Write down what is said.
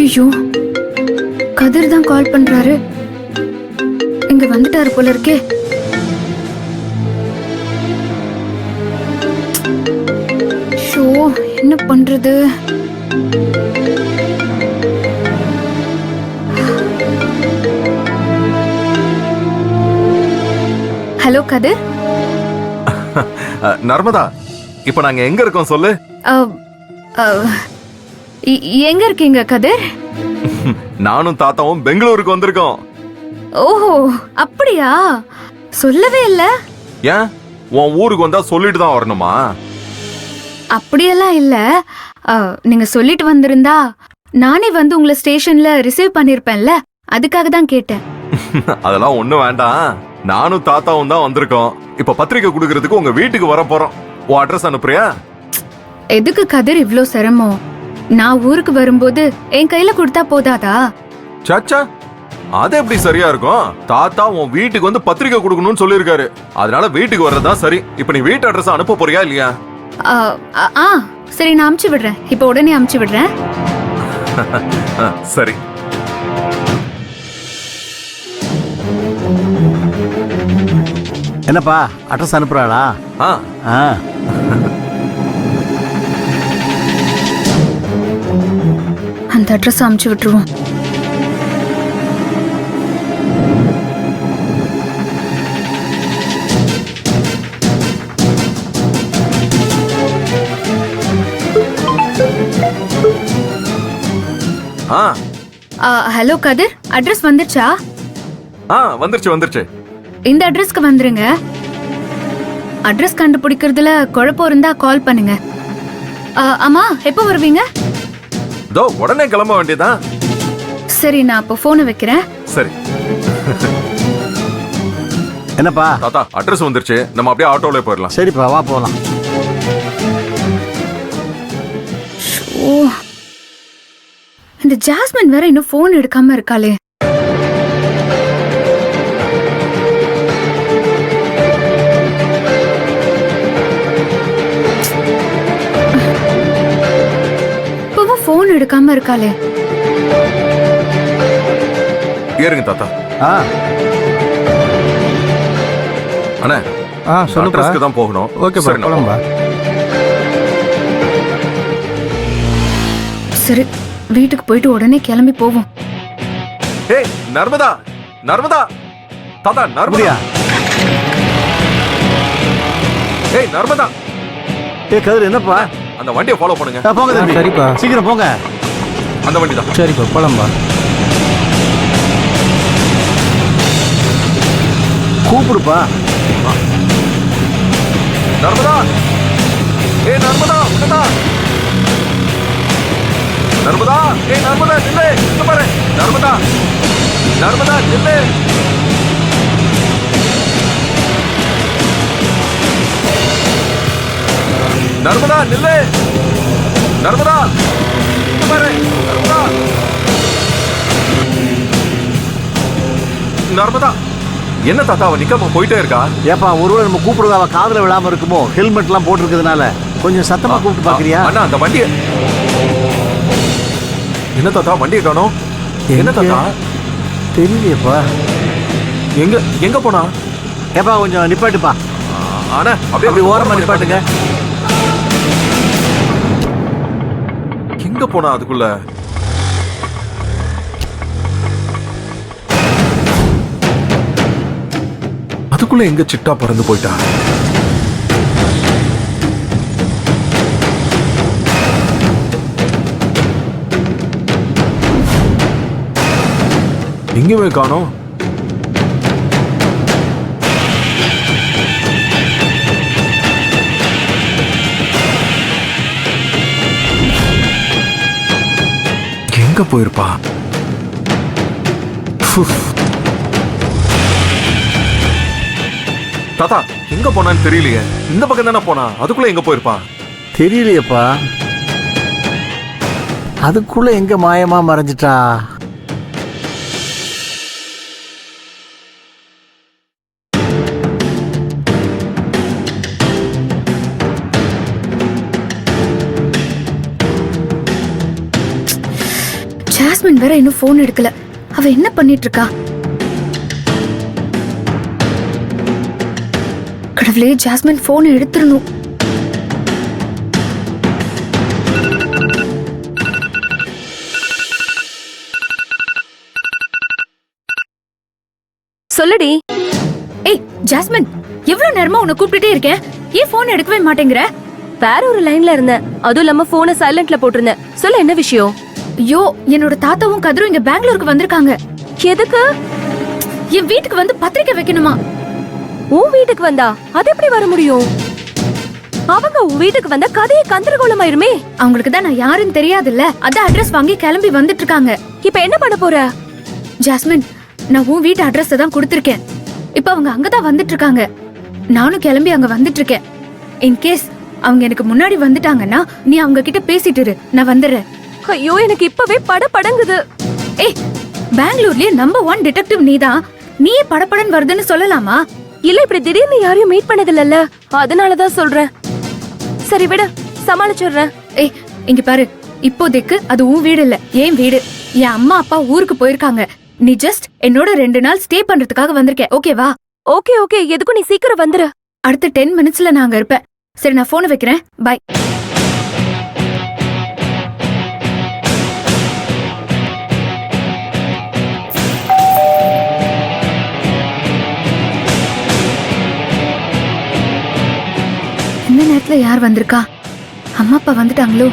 ஐயோ, கதிர் தான் கால் பண்றாரு. இங்க வந்துட்டாரு போல இருக்கே. ஷோ, என்ன பண்றது? ஹலோ கதிர். நர்மதா, இப்ப நாங்க எங்க இருக்கோம் சொல்லு. எங்க இருக்கீங்க கதிர்? நானும் தாத்தாவும் பெங்களூருக்கு வந்திருக்கோம். ஓஹோ, அப்படியா? சொல்லவே இல்ல. ஏன், உன் ஊருக்கு வந்தா சொல்லிட்டு தான் வரணுமா? அப்படியெல்லாம் இல்ல. நீங்க சொல்லிட்டு வந்திருந்தா நானே வந்து உங்களை ஸ்டேஷன்ல ரிசீவ் பண்ணிருப்பேன்ல, அதுக்காக தான் கேட்டேன். அதெல்லாம் ஒண்ணும் வேண்டாம். நானும் தாத்தாவும் தான் வந்திருக்கோம். இப்ப பத்திரிக்கை கொடுக்கறதுக்கு உங்க வீட்டுக்கு வர போறோம். உன் அட்ரஸ் அனுப்புறியா? எதுக்கு கதிர் இவ்ளோ சிரமம்? நான் ஊருக்கு வரும்போது என் கையில கொடுத்தா போதாதா? சாச்சா, அது எப்படி சரியா இருக்கும்? தாத்தா உன் வீட்டுக்கு வந்து பத்திரிக்கை கொடுக்கணும்னு சொல்லிருக்காரு. அதனால வீட்டுக்கு வர்றதுதான் சரி. இப்ப நீ வீட்டு அட்ரஸ் அனுப்ப போறியா இல்லையா? சரி, நான் அமுச்சு விடுறேன். இப்ப உடனே அமுச்சு விடுறேன். சரி. என்னப்பா, அட்ரஸ் அனுப்புறாளா? அந்த அட்ரஸ் அமுச்சு விட்டுருவோம். ஹலோ கதிர், அட்ரஸ் வந்துச்சா? வந்துருச்சு. இந்த அட்ரஸ்க்கு வந்துருங்க. அட்ரஸ் கண்டுபிடிக்கிறதுல குழப்பம் இருந்தா கால் பண்ணுங்க. அம்மா, எப்போ வருவீங்க? தோ உடனே கிளம்ப வேண்டியதான். சரி, நான் அப்போ போனை வைக்கிறேன். சரி. என்னப்பா? தாத்தா, அட்ரஸ் வந்துருச்சு. நம்ம அப்படியே ஆட்டோல போயிடலாம். சரிப்பா, வா போலாம். ஓ, இந்த ஜாஸ்மின் வேற இன்னும் போன் எடுக்காம இருக்காளே. போன் எடுக்காம இருக்காளே. ஏறுங்க தாத்தா. அண்ணா, அட்ரஸ்க்கு தான் போகணும். ஓகே பா, போலாம்பா. சரி, வீட்டுக்கு போயிட்டு உடனே கிளம்பி போவோம். ஏய் நர்மதா, தாத்தா நர்மதா. ஏய் நர்மதா. ஏய் கதிர், என்னப்பா? அந்த வண்டியை ஃபாலோ பண்ணுங்க. போங்க தம்பி. சரிப்பா, சீக்கிரம் போங்க. அந்த வண்டி தான். சரிப்பா, போலாம்பா. கூப்பிடுப்பா. நர்மதா, ஏய் நர்மதா, உன்னதா. நர்மதா, ஏய் நர்மதா, நில்லு. இங்க பாரு. நர்மதா, நில்லு. நர்மதா, நில்லு. நர்மதா, இங்க பாரு. நர்மதா, என்ன தாத்தா அவ நிக்காம போயிட்டே இருக்கா? ஏப்பா, ஒருவேளை நம்ம கூப்பிடுறது அவ காதுல விழாம இருக்குமோ? ஹெல்மெட் எல்லாம் போட்டிருக்கிறதுனால கொஞ்சம் சத்தமா கூப்பிட்டு பாக்குறியா? அண்ணா, அந்த வண்டியை. என்ன தாத்தா வண்டியை காணோம்? என்ன தாத்தா? தெரியலையேப்பா. எங்க போனா? ஏப்பா, கொஞ்சம் நிப்பாட்டுப்பா. ஆனா அப்படியே ஓரமா நிப்பாட்டுங்க. எங்க போனா அதுக்குள்ள? அதுக்குள்ள எங்க சிட்டா பறந்து போயிட்டா? எங்கேயுமே காணோம். எங்க போயிருப்பா? தாத்தா, எங்க போனான்னு தெரியலையே. இந்த பக்கம் தானே போனா. அதுக்குள்ள எங்க போயிருப்பா? தெரியலையேப்பா. அதுக்குள்ள எங்க மாயமா மறைஞ்சிட்டா? ஜாஸ்மின் வேற இன்னும் போன் எடுக்கல. அவ என்ன பண்ணிட்டு இருக்கா? கடவுளே, ஜாஸ்மின் போன் எடுத்துடணும். சொல்லுடி. ஏய் ஜாஸ்மின், எவ்வளவு நேரமா உன்னை கூப்பிட்டுட்டே இருக்கேன், ஏன் போன் எடுக்கவே மாட்டேங்கிற? வேற ஒரு லைன்ல இருந்தேன், அதுவும் இல்லாம போனை சைலண்ட்ல போட்டிருந்தேன். சொல்ல, என்ன விஷயம்? ஐயோ, என்னோட தாத்தாவும் கதிரும் இங்க பெங்களூருக்கு வந்திருக்காங்க. எதுக்கு? என் வீட்டுக்கு வந்து பத்திரிக்கை வைக்கணுமா? உன் வீட்டுக்கு வந்தா அது எப்படி வர முடியும்? அவங்க உன் வீட்டுக்கு வந்தா கதையை கந்தரகோலமாயிருமே. அவங்களுக்கு தான் நான் யாருன்னு தெரியாதுல்ல, அதான் அட்ரஸ் வாங்கி கிளம்பி வந்துட்டு இருக்காங்க. இப்ப என்ன பண்ண போற? ஜாஸ்மின், நான் உன் வீட்டு அட்ரஸ் தான் கொடுத்திருக்கேன். இப்ப அவங்க அங்கதான் வந்துட்டு இருக்காங்க. நானும் கிளம்பி அங்க வந்துட்டு இருக்கேன். இன்கேஸ் அவங்க எனக்கு முன்னாடி வந்துட்டாங்கன்னா நீ அவங்க கிட்ட பேசிட்டு இரு, நான் வந்துடுறேன். ஐயோ, எனக்கு இப்பவே படங்குது. ஏய், பெங்களூர்லயே நம்பர் 1 டிடெக்டிவ் நீதான், நீயே படபடன்னு வருதுன்னு சொல்லலாமா? இல்ல, இப்படி திடீர்னு யாரையும் மீட் பண்ணதில்லல்ல, அதனாலதான் சொல்றேன். சரி விட, சமாளிச்சிடுறேன். ஏய், இங்க பாரு, இப்போதைக்கு அது உன் வீடு இல்ல, என் வீடு. என் அம்மா அப்பா ஊருக்கு போயிருக்காங்க. நீ ஜஸ்ட் என்னோட 2 நாள் ஸ்டே பண்றதுக்காக வந்திருக்க, ஓகேவா? ஓகே ஓகே, எதுக்கும் நீ சீக்கிரம் வந்துரு. அடுத்த 10 மினிட்ஸ்ல நான் அங்க இருப்பேன். சரி, நான் போனை வைக்கிறேன். பை. இந்த நேரத்துல யார் வந்திருக்கா? அம்மா அப்பா வந்துட்டாங்களோ?